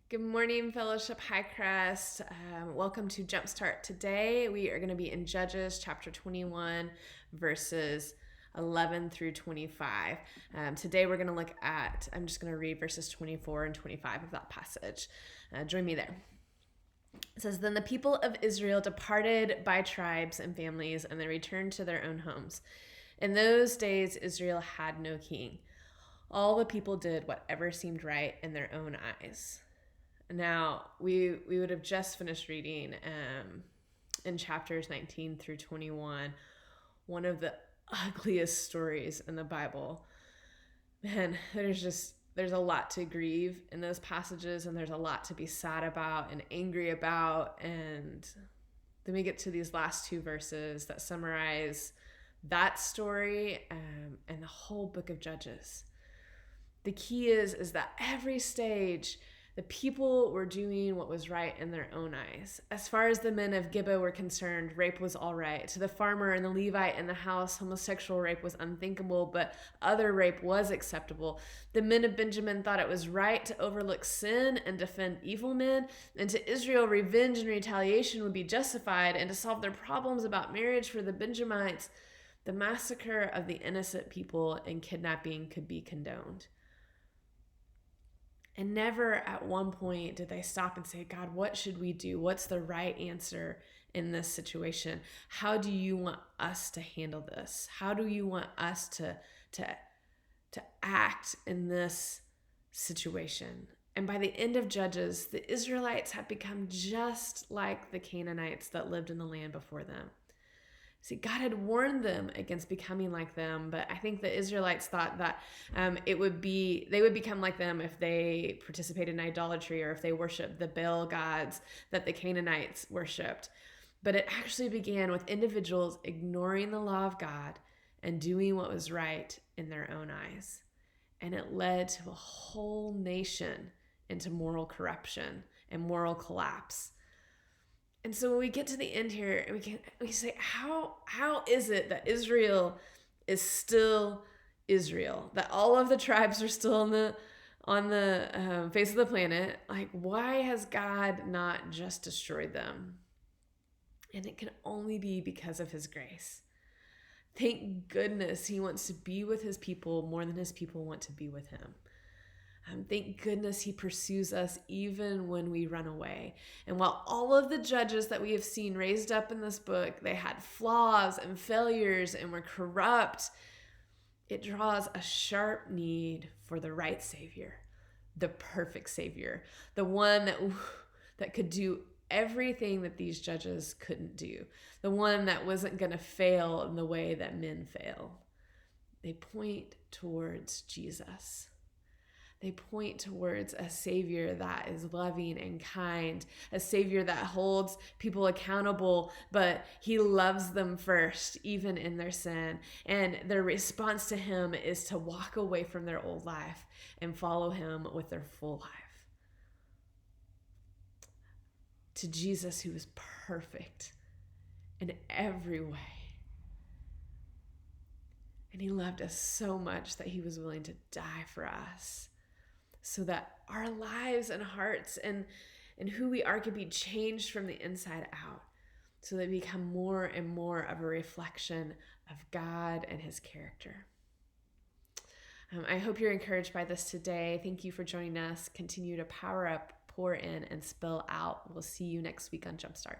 Good morning, Fellowship Hi-Crest. Welcome to Jumpstart. Today we are going to be in Judges chapter 21, verses 11 through 25. Today we're going to look at, I'm just going to read verses 24 and 25 of that passage. Join me there. It says, Then the people of Israel departed by tribes and families, and they returned to their own homes. In those days, Israel had no king. All the people did whatever seemed right in their own eyes. Now, we would have just finished reading in chapters 19 through 21, one of the ugliest stories in the Bible. Man, there's a lot to grieve in those passages, and there's a lot to be sad about and angry about. And then we get to these last two verses that summarize that story and the whole book of Judges. The key is that every stage, the people were doing what was right in their own eyes. As far as the men of Gibeah were concerned, rape was all right. To the farmer and the Levite in the house, homosexual rape was unthinkable, but other rape was acceptable. The men of Benjamin thought it was right to overlook sin and defend evil men. And to Israel, revenge and retaliation would be justified. And to solve their problems about marriage for the Benjamites, the massacre of the innocent people and kidnapping could be condoned. And never at one point did they stop and say, God, what should we do? What's the right answer in this situation? How do you want us to handle this? How do you want us to act in this situation? And by the end of Judges, the Israelites had become just like the Canaanites that lived in the land before them. See, God had warned them against becoming like them, but I think the Israelites thought that they would become like them if they participated in idolatry or if they worshiped the Baal gods that the Canaanites worshipped. But it actually began with individuals ignoring the law of God and doing what was right in their own eyes. And it led to a whole nation into moral corruption and moral collapse. And so when we get to the end here, we say, how is it that Israel is still Israel? That all of the tribes are still on the face of the planet? Like, why has God not just destroyed them? And it can only be because of His grace. Thank goodness He wants to be with His people more than His people want to be with Him. Thank goodness He pursues us even when we run away. And while all of the judges that we have seen raised up in this book, they had flaws and failures and were corrupt, it draws a sharp need for the right Savior, the perfect Savior, the one that could do everything that these judges couldn't do, the one that wasn't going to fail in the way that men fail. They point towards Jesus. They point towards a Savior that is loving and kind, a Savior that holds people accountable, but He loves them first, even in their sin. And their response to Him is to walk away from their old life and follow Him with their full life. To Jesus, who is perfect in every way. And He loved us so much that He was willing to die for us, so that our lives and hearts and who we are could be changed from the inside out, so they become more and more of a reflection of God and His character. I hope you're encouraged by this today. Thank you for joining us. Continue to power up, pour in, and spill out. We'll see you next week on Jumpstart.